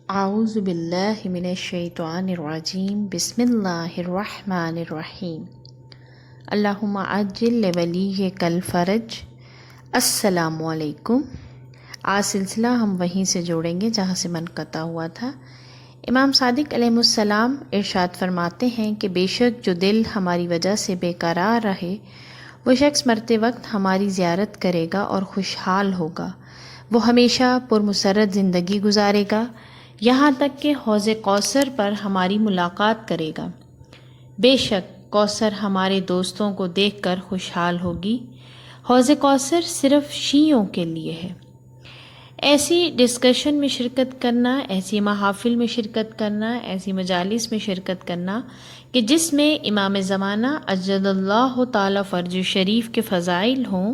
اعوذ باللہ من الشیطان الرجیم بسم اللہ الرحمن الرحیم اللہم عجل لولیک الفرج۔ السلام علیکم۔ آج سلسلہ ہم وہیں سے جوڑیں گے جہاں سے منقطع ہوا تھا۔ امام صادق علیہ السلام ارشاد فرماتے ہیں کہ بے شک جو دل ہماری وجہ سے بے قرار رہے وہ شخص مرتے وقت ہماری زیارت کرے گا اور خوشحال ہوگا، وہ ہمیشہ پرمسرت زندگی گزارے گا یہاں تک کہ حوض کوثر پر ہماری ملاقات کرے گا۔ بے شک کوثر ہمارے دوستوں کو دیکھ کر خوشحال ہوگی۔ حوض کوثر صرف شیعوں کے لیے ہے۔ ایسی ڈسکشن میں شرکت کرنا، ایسی محافل میں شرکت کرنا، ایسی مجالس میں شرکت کرنا کہ جس میں امام زمانہ اجل اللہ تعالی فرج شریف کے فضائل ہوں،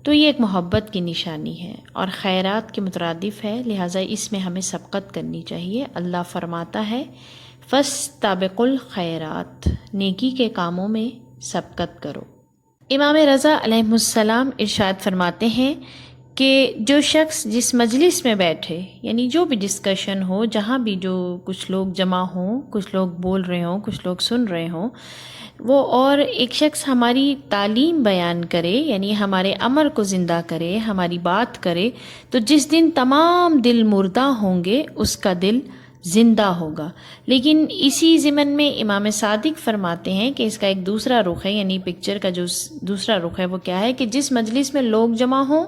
تو یہ ایک محبت کی نشانی ہے اور خیرات کے مترادف ہے، لہٰذا اس میں ہمیں سبقت کرنی چاہیے۔ اللہ فرماتا ہے فاستبقوا الخیرات، نیکی کے کاموں میں سبقت کرو۔ امام رضا علیہ السلام ارشاد فرماتے ہیں کہ جو شخص جس مجلس میں بیٹھے، یعنی جو بھی ڈسکشن ہو، جہاں بھی جو کچھ لوگ جمع ہوں، کچھ لوگ بول رہے ہوں، کچھ لوگ سن رہے ہوں، وہ اور ایک شخص ہماری تعلیم بیان کرے، یعنی ہمارے امر کو زندہ کرے، ہماری بات کرے، تو جس دن تمام دل مردہ ہوں گے اس کا دل زندہ ہوگا۔ لیکن اسی ضمن میں امام صادق فرماتے ہیں کہ اس کا ایک دوسرا رخ ہے، یعنی پکچر کا جو دوسرا رخ ہے وہ کیا ہے کہ جس مجلس میں لوگ جمع ہوں،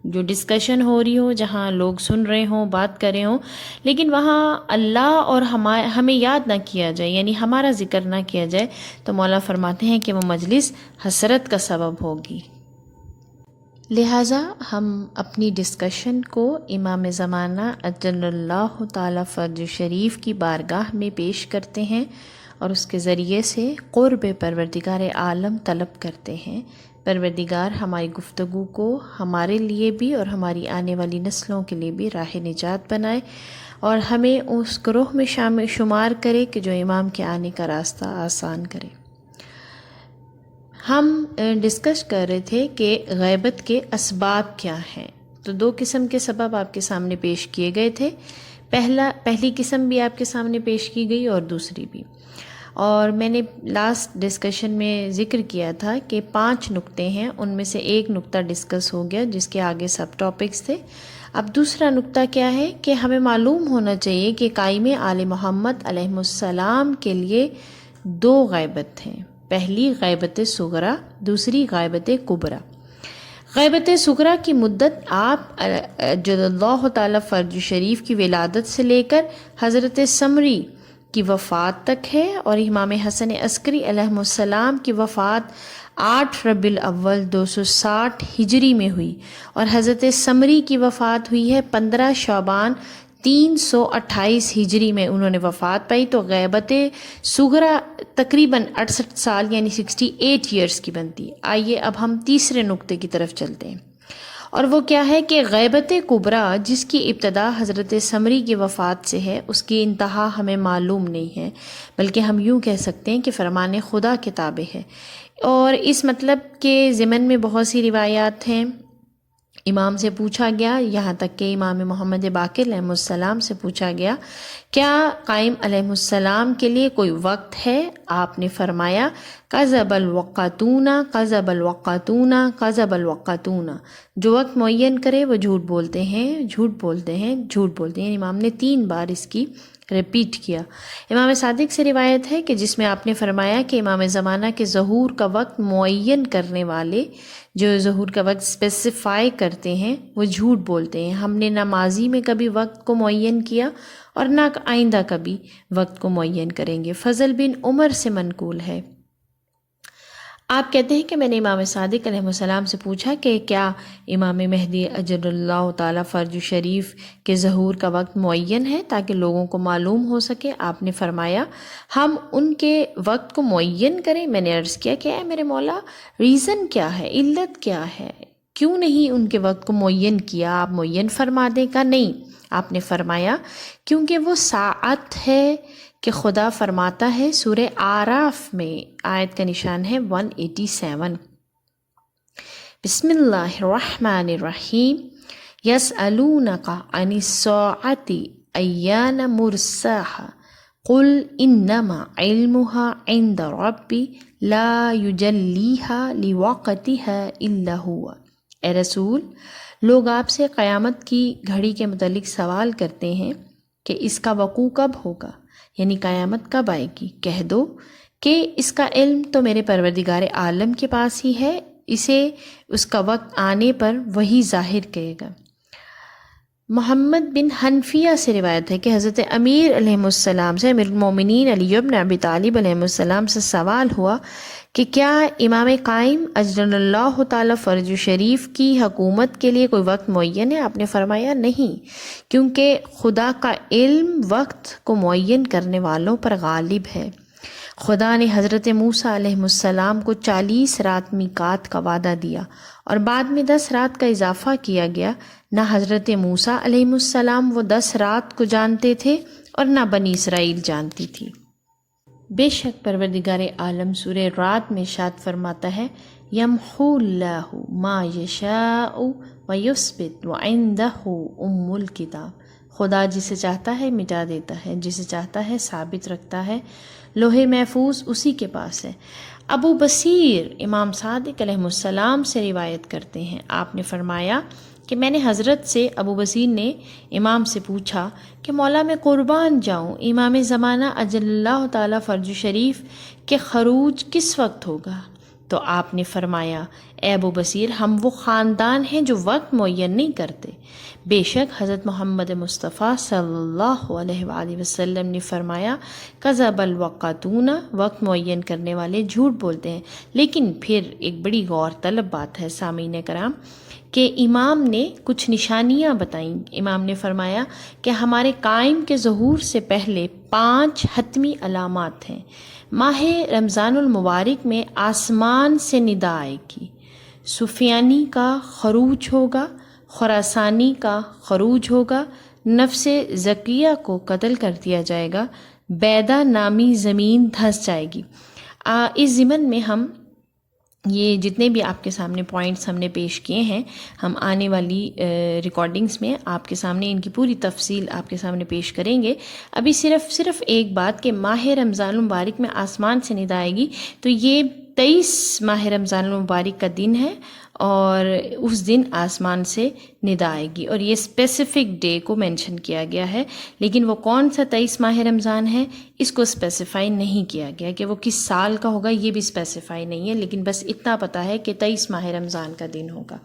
جو ڈسکشن ہو رہی ہو، جہاں لوگ سن رہے ہوں، بات کر رہے ہوں، لیکن وہاں اللہ اور ہمیں یاد نہ کیا جائے، یعنی ہمارا ذکر نہ کیا جائے، تو مولا فرماتے ہیں کہ وہ مجلس حسرت کا سبب ہوگی۔ لہٰذا ہم اپنی ڈسکشن کو امام زمانہ اجل اللہ تعالی فرج شریف کی بارگاہ میں پیش کرتے ہیں اور اس کے ذریعے سے قرب پروردگار عالم طلب کرتے ہیں۔ پروردگار ہماری گفتگو کو ہمارے لیے بھی اور ہماری آنے والی نسلوں کے لیے بھی راہ نجات بنائے اور ہمیں اس گروہ میں شمار کرے کہ جو امام کے آنے کا راستہ آسان کرے۔ ہم ڈسکس کر رہے تھے کہ غیبت کے اسباب کیا ہیں، تو دو قسم کے سبب آپ کے سامنے پیش کیے گئے تھے۔ پہلی قسم بھی آپ کے سامنے پیش کی گئی اور دوسری بھی، اور میں نے لاسٹ ڈسکشن میں ذکر کیا تھا کہ 5 نقطے ہیں، ان میں سے ایک نقطہ ڈسکس ہو گیا جس کے آگے سب ٹاپکس تھے۔ اب دوسرا نقطہ کیا ہے کہ ہمیں معلوم ہونا چاہیے کہ قائم آل محمد علیہ السلام کے لیے 2 غیبت ہیں، پہلی غیبت صغریٰ، دوسری غیبت کبریٰ۔ غیبت صغریٰ کی مدت آپ اجل اللہ تعالی فرج شریف کی ولادت سے لے کر حضرت سمری کی وفات تک ہے، اور امام حسن عسکری علیہ السلام کی وفات 8 ربیع الاول 260 ہجری میں ہوئی، اور حضرت سمری کی وفات ہوئی ہے 15 شعبان 328 ہجری میں انہوں نے وفات پائی۔ تو غیبت صغریٰ تقریباً 68 سال یعنی 68 ایئرس کی بنتی۔ آئیے اب ہم تیسرے نقطے کی طرف چلتے ہیں، اور وہ کیا ہے کہ غیبت کبریٰ جس کی ابتدا حضرت سمری کی وفات سے ہے، اس کی انتہا ہمیں معلوم نہیں ہے، بلکہ ہم یوں کہہ سکتے ہیں کہ فرمان خدا کے تابع ہے، اور اس مطلب کے ضمن میں بہت سی روایات ہیں۔ امام سے پوچھا گیا، یہاں تک کہ امام محمد باقر علیہ السلام سے پوچھا گیا کیا قائم علیہ السلام کے لیے کوئی وقت ہے؟ آپ نے فرمایا قذب الوقاتون قذب الوقاتون قذب الوقاتون، جو وقت معین کرے وہ جھوٹ بولتے ہیں، جھوٹ بولتے ہیں، جھوٹ بولتے ہیں۔ امام نے 3 بار اس کی ریپیٹ کیا۔ امام صادق سے روایت ہے کہ جس میں آپ نے فرمایا کہ امام زمانہ کے ظہور کا وقت معین کرنے والے، جو ظہور کا وقت اسپیسیفائی کرتے ہیں، وہ جھوٹ بولتے ہیں۔ ہم نے نہ ماضی میں کبھی وقت کو معین کیا اور نہ آئندہ کبھی وقت کو معین کریں گے۔ فضل بن عمر سے منقول ہے، آپ کہتے ہیں کہ میں نے امام صادق علیہ السلام سے پوچھا کہ کیا امام مہدی اجل اللہ تعالی فرج شریف کے ظہور کا وقت معین ہے تاکہ لوگوں کو معلوم ہو سکے؟ آپ نے فرمایا ہم ان کے وقت کو معین کریں؟ میں نے عرض کیا کہ اے میرے مولا، ریزن کیا ہے، علت کیا ہے، کیوں نہیں ان کے وقت کو معین کیا؟ آپ معین فرما دیں کا نہیں۔ آپ نے فرمایا کیونکہ وہ ساعت ہے کہ خدا فرماتا ہے سورہ آراف میں، آیت کا نشان ہے 187، بسم اللہ الرحمن الرحیم، یسألونک عن الساعۃ أيان مرساها قل إنما علمها عند ربي لا يجليها لوقتها إلا هو۔ اے رسول، لوگ آپ سے قیامت کی گھڑی کے متعلق سوال کرتے ہیں کہ اس کا وقوع کب ہوگا، یعنی قیامت کب آئے گی۔ کہہ دو کہ اس کا علم تو میرے پروردگار عالم کے پاس ہی ہے، اسے اس کا وقت آنے پر وہی ظاہر کرے گا۔ محمد بن حنفیہ سے روایت ہے کہ حضرت امیر علیہ السلام سے، امیر المومنین علی بن ابی طالب علیہ السلام سے سوال ہوا کہ کیا امام قائم اجل اللہ تعالی فرج شریف کی حکومت کے لیے کوئی وقت معین ہے؟ آپ نے فرمایا نہیں، کیونکہ خدا کا علم وقت کو معین کرنے والوں پر غالب ہے۔ خدا نے حضرت موسیٰ علیہ السلام کو 40 رات میقات کا وعدہ دیا اور بعد میں 10 رات کا اضافہ کیا گیا۔ نہ حضرت موسیٰ علیہ السلام وہ 10 رات کو جانتے تھے اور نہ بنی اسرائیل جانتی تھی۔ بے شک پروردگار عالم سورہ رات میں ارشاد فرماتا ہے، یمحو اللہ ما یشاء ویثبت وعندہ ام الکتاب۔ خدا جسے چاہتا ہے مٹا دیتا ہے، جسے چاہتا ہے ثابت رکھتا ہے۔ لوح محفوظ اسی کے پاس ہے۔ ابو بصیر امام صادق علیہ السلام سے روایت کرتے ہیں، آپ نے فرمایا کہ میں نے حضرت سے، ابو بصیر نے امام سے پوچھا کہ مولا میں قربان جاؤں، امام زمانہ اجل اللہ تعالی فرج شریف کے خروج کس وقت ہوگا؟ تو آپ نے فرمایا، اے ابو بصیر، ہم وہ خاندان ہیں جو وقت معین نہیں کرتے۔ بے شک حضرت محمد مصطفیٰ صلی اللہ علیہ وآلہ وسلم نے فرمایا، کذب الوقاتون، وقت معین کرنے والے جھوٹ بولتے ہیں۔ لیکن پھر ایک بڑی غور طلب بات ہے سامعین کرام کہ امام نے کچھ نشانیاں بتائیں۔ امام نے فرمایا کہ ہمارے قائم کے ظہور سے پہلے 5 حتمی علامات ہیں۔ ماہ رمضان المبارک میں آسمان سے ندا آئے گی، سفیانی کا خروج ہوگا، خراسانی کا خروج ہوگا، نفس زکیہ کو قتل کر دیا جائے گا، بیدہ نامی زمین دھنس جائے گی۔ اس ضمن میں ہم یہ جتنے بھی آپ کے سامنے پوائنٹس ہم نے پیش کیے ہیں، ہم آنے والی ریکارڈنگز میں آپ کے سامنے ان کی پوری تفصیل آپ کے سامنے پیش کریں گے۔ ابھی صرف ایک بات کہ ماہ رمضان المبارک میں آسمان سے ندا آئے گی، تو یہ 23 ماہ رمضان المبارک کا دن ہے اور اس دن آسمان سے ندا آئے گی، اور یہ اسپیسیفک ڈے کو مینشن کیا گیا ہے، لیکن وہ کون سا 23 ماہ رمضان ہے اس کو اسپیسیفائی نہیں کیا گیا کہ وہ کس سال کا ہوگا، یہ بھی اسپیسیفائی نہیں ہے، لیکن بس اتنا پتہ ہے کہ 23 ماہ رمضان کا دن ہوگا۔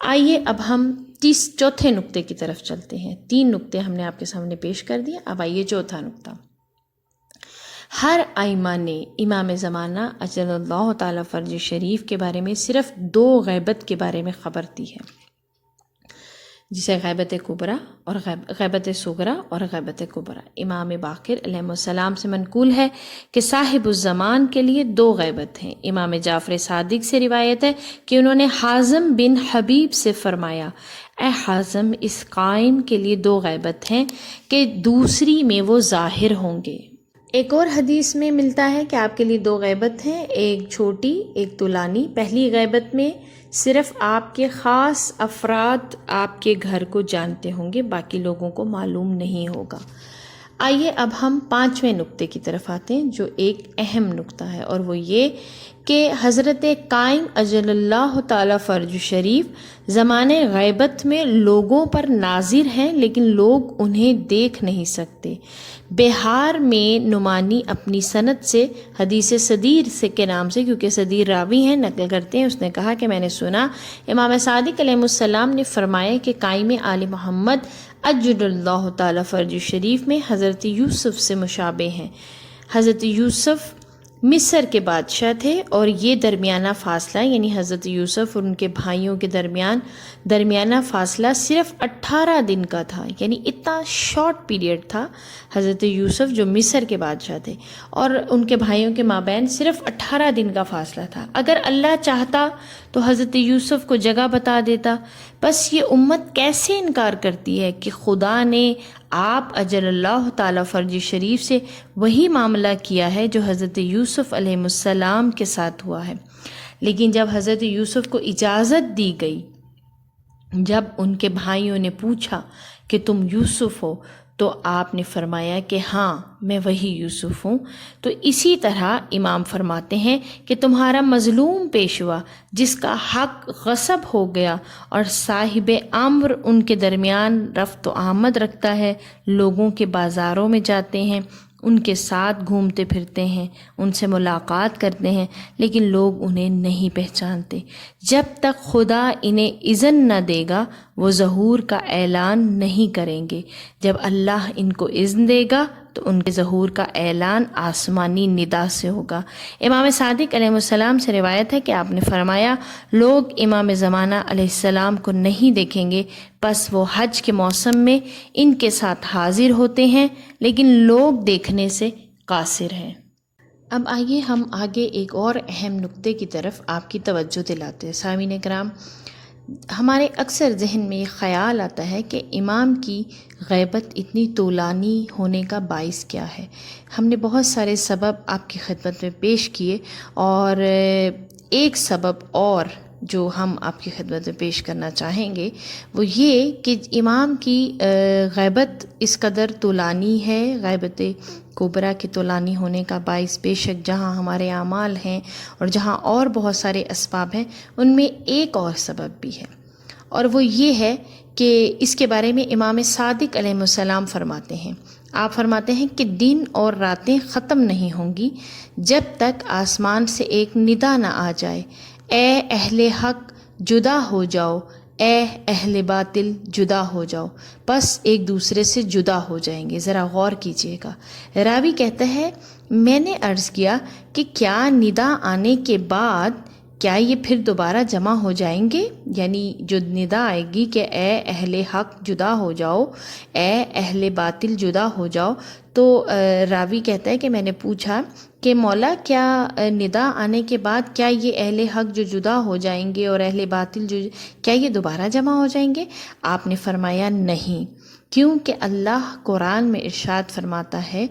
آئیے اب ہم چوتھے نقطے کی طرف چلتے ہیں۔ 3 نقطے ہم نے آپ کے سامنے پیش کر دیے، اب آئیے چوتھا نقطہ۔ ہر ائمہ نے امام زمانہ اجل اللہ تعالی فرج شریف کے بارے میں صرف 2 غیبت کے بارے میں خبر دی ہے، جسے غیبت کبریٰ اور غیبت صغریٰ اور غیبت کبریٰ۔ امام باقر علیہ السلام سے منقول ہے کہ صاحب الزمان کے لیے 2 غیبت ہیں۔ امام جعفر صادق سے روایت ہے کہ انہوں نے حازم بن حبیب سے فرمایا، اے حازم، اس قائم کے لیے 2 غیبت ہیں کہ دوسری میں وہ ظاہر ہوں گے۔ ایک اور حدیث میں ملتا ہے کہ آپ کے لیے 2 غیبت ہیں، ایک چھوٹی ایک طولانی۔ پہلی غیبت میں صرف آپ کے خاص افراد آپ کے گھر کو جانتے ہوں گے، باقی لوگوں کو معلوم نہیں ہوگا۔ آئیے اب ہم 5ویں نقطے کی طرف آتے ہیں جو ایک اہم نقطہ ہے، اور وہ یہ کہ حضرت قائم اجل اللہ تعالی فرج شریف زمانے غیبت میں لوگوں پر ناظر ہیں، لیکن لوگ انہیں دیکھ نہیں سکتے۔ بہار میں نعمانی اپنی سند سے حدیث صدیر سے کے نام سے، کیونکہ صدیر راوی ہیں، نقل کرتے ہیں، اس نے کہا کہ میں نے سنا امام صادق علیہ السلام نے فرمایا کہ قائم آل محمد اجل اللہ تعالی فرج شریف میں حضرت یوسف سے مشابہ ہیں۔ حضرت یوسف مصر کے بادشاہ تھے، اور یہ درمیانہ فاصلہ، یعنی حضرت یوسف اور ان کے بھائیوں کے درمیانہ فاصلہ صرف 18 دن کا تھا، یعنی اتنا شارٹ پیریڈ تھا۔ حضرت یوسف جو مصر کے بادشاہ تھے اور ان کے بھائیوں کے مابین صرف 18 دن کا فاصلہ تھا۔ اگر اللہ چاہتا تو حضرت یوسف کو جگہ بتا دیتا، بس یہ امت کیسے انکار کرتی ہے کہ خدا نے آپ اجل اللہ تعالی فرج شریف سے وہی معاملہ کیا ہے جو حضرت یوسف علیہ السلام کے ساتھ ہوا ہے۔ لیکن جب حضرت یوسف کو اجازت دی گئی، جب ان کے بھائیوں نے پوچھا کہ تم یوسف ہو، تو آپ نے فرمایا کہ ہاں میں وہی یوسف ہوں۔ تو اسی طرح امام فرماتے ہیں کہ تمہارا مظلوم پیشوا جس کا حق غصب ہو گیا اور صاحب امر ان کے درمیان رفت و آمد رکھتا ہے، لوگوں کے بازاروں میں جاتے ہیں، ان کے ساتھ گھومتے پھرتے ہیں، ان سے ملاقات کرتے ہیں، لیکن لوگ انہیں نہیں پہچانتے۔ جب تک خدا انہیں اذن نہ دے گا وہ ظہور کا اعلان نہیں کریں گے۔ جب اللہ ان کو اذن دے گا تو ان کے ظہور کا اعلان آسمانی ندا سے ہوگا۔ امام صادق علیہ السلام سے روایت ہے کہ آپ نے فرمایا، لوگ امام زمانہ علیہ السلام کو نہیں دیکھیں گے، پس وہ حج کے موسم میں ان کے ساتھ حاضر ہوتے ہیں لیکن لوگ دیکھنے سے قاصر ہیں۔ اب آئیے ہم آگے ایک اور اہم نقطے کی طرف آپ کی توجہ دلاتے ہیں۔ سامعین کرام، ہمارے اکثر ذہن میں یہ خیال آتا ہے کہ امام کی غیبت اتنی طولانی ہونے کا باعث کیا ہے۔ ہم نے بہت سارے سبب آپ کی خدمت میں پیش کیے، اور ایک سبب اور جو ہم آپ کی خدمت میں پیش کرنا چاہیں گے وہ یہ کہ امام کی غیبت اس قدر طولانی ہے، غیبت کبریٰ کے طولانی ہونے کا باعث بے شک جہاں ہمارے اعمال ہیں اور جہاں اور بہت سارے اسباب ہیں، ان میں ایک اور سبب بھی ہے، اور وہ یہ ہے کہ اس کے بارے میں امام صادق علیہ السلام فرماتے ہیں۔ آپ فرماتے ہیں کہ دن اور راتیں ختم نہیں ہوں گی جب تک آسمان سے ایک ندا نہ آ جائے، اے اہل حق جدا ہو جاؤ، اے اہل باطل جدا ہو جاؤ۔ پس ایک دوسرے سے جدا ہو جائیں گے۔ ذرا غور کیجئے گا۔ راوی کہتا ہے، میں نے عرض کیا کہ کیا ندا آنے کے بعد کیا یہ پھر دوبارہ جمع ہو جائیں گے؟ یعنی جو ندا آئے گی کہ اے اہل حق جدا ہو جاؤ، اے اہل باطل جدا ہو جاؤ، تو راوی کہتا ہے کہ میں نے پوچھا کہ مولا کیا ندا آنے کے بعد کیا یہ اہل حق جو جدا ہو جائیں گے اور اہل باطل جو کیا یہ دوبارہ جمع ہو جائیں گے؟ آپ نے فرمایا نہیں، کیونکہ اللہ قرآن میں ارشاد فرماتا ہے،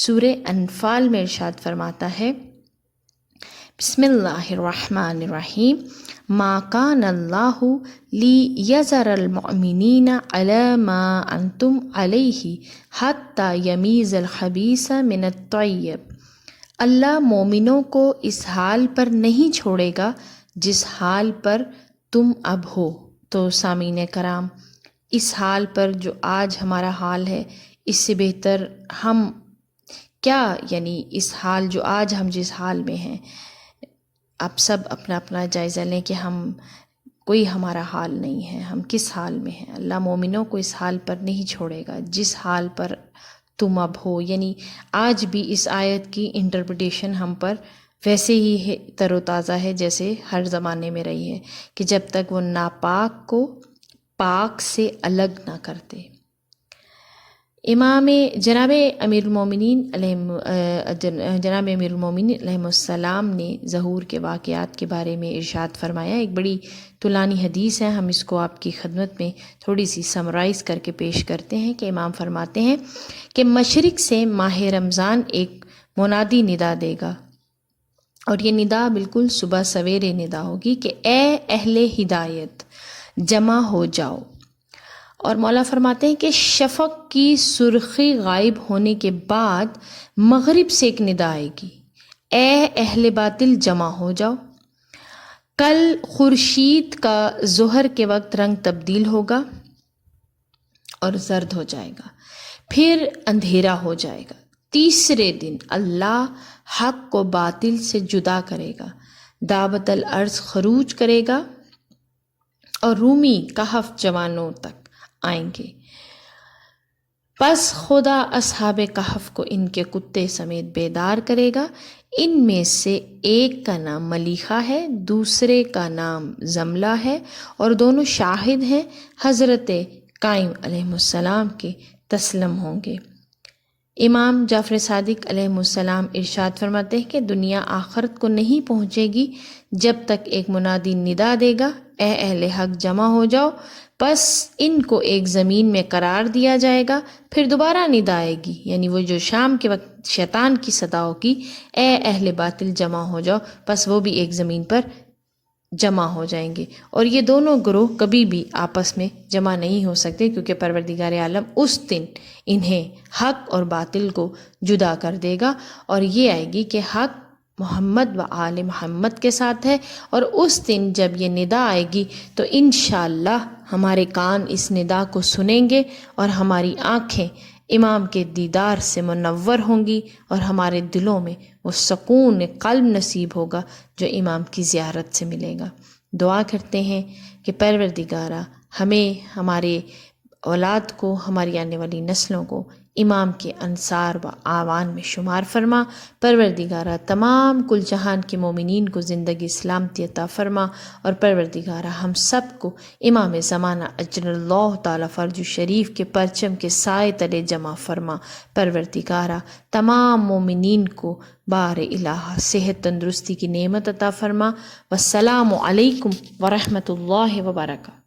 سورہ انفال میں ارشاد فرماتا ہے، بسم اللہ الرحمن الرحیم، ما کان اللہ لیذر المؤمنین علی ما انتم علیہ حتی یمیز الخبیث من الطیب۔ اللہ مومنوں کو اس حال پر نہیں چھوڑے گا جس حال پر تم اب ہو۔ تو سامعین کرام، اس حال پر جو آج ہمارا حال ہے، اس سے بہتر ہم کیا، یعنی اس حال جو آج ہم جس حال میں ہیں، آپ سب اپنا اپنا جائزہ لیں کہ ہم کوئی ہمارا حال نہیں ہے، ہم کس حال میں ہیں۔ اللہ مومنوں کو اس حال پر نہیں چھوڑے گا جس حال پر تم اب ہو، یعنی آج بھی اس آیت کی انٹرپریٹیشن ہم پر ویسے ہی تر و تازہ ہے جیسے ہر زمانے میں رہی ہے، کہ جب تک وہ ناپاک کو پاک سے الگ نہ کرتے۔ جناب امیر المومنین علیہ السلام نے ظہور کے واقعات کے بارے میں ارشاد فرمایا۔ ایک بڑی طولانی حدیث ہے، ہم اس کو آپ کی خدمت میں تھوڑی سی سمرائز کر کے پیش کرتے ہیں کہ امام فرماتے ہیں کہ مشرق سے ماہ رمضان ایک منادی ندا دے گا، اور یہ ندا بالکل صبح سویرے ندا ہوگی کہ اے اہل ہدایت جمع ہو جاؤ۔ اور مولا فرماتے ہیں کہ شفق کی سرخی غائب ہونے کے بعد مغرب سے ایک ندا آئے گی، اے اہل باطل جمع ہو جاؤ۔ کل خورشید کا ظہر کے وقت رنگ تبدیل ہوگا اور زرد ہو جائے گا، پھر اندھیرا ہو جائے گا۔ تیسرے دن اللہ حق کو باطل سے جدا کرے گا، دعوت الارض خروج کرے گا اور رومی کہف جوانوں تک آئیں گے۔ پس خدا اصحاب کہف کو ان کے کتے سمیت بیدار کرے گا۔ ان میں سے ایک کا نام ملیحہ ہے، دوسرے کا نام زملہ ہے، اور دونوں شاہد ہیں حضرت قائم علیہ السلام کے تسلم ہوں گے۔ امام جعفر صادق علیہ السلام ارشاد فرماتے ہیں کہ دنیا آخرت کو نہیں پہنچے گی جب تک ایک منادی ندا دے گا، اے اہل حق جمع ہو جاؤ۔ پس ان کو ایک زمین میں قرار دیا جائے گا، پھر دوبارہ ندا آئے گی، یعنی وہ جو شام کے وقت شیطان کی صدا ہوگی، اے اہل باطل جمع ہو جاؤ، پس وہ بھی ایک زمین پر جمع ہو جائیں گے، اور یہ دونوں گروہ کبھی بھی آپس میں جمع نہیں ہو سکتے، کیونکہ پروردگار عالم اس دن انہیں حق اور باطل کو جدا کر دے گا، اور یہ آئے گی کہ حق محمد و آل محمد کے ساتھ ہے، اور اس دن جب یہ ندا آئے گی تو انشاءاللہ ہمارے کان اس ندا کو سنیں گے، اور ہماری آنکھیں امام کے دیدار سے منور ہوں گی، اور ہمارے دلوں میں وہ سکون قلب نصیب ہوگا جو امام کی زیارت سے ملے گا۔ دعا کرتے ہیں کہ پروردگارہ ہمیں، ہمارے اولاد کو، ہماری آنے والی نسلوں کو امام کے انصار و اعوان میں شمار فرما۔ پروردگارہ تمام کل جہان کے مومنین کو زندگی سلامتی عطا فرما، اور پروردگارہ ہم سب کو امام زمانہ اجل اللہ تعالی فرج شریف کے پرچم کے سائے تلے جمع فرما۔ پروردگارہ تمام مومنین کو بار الہ صحت تندرستی کی نعمت عطا فرما۔ والسلام علیکم ورحمۃ اللہ وبرکاتہ۔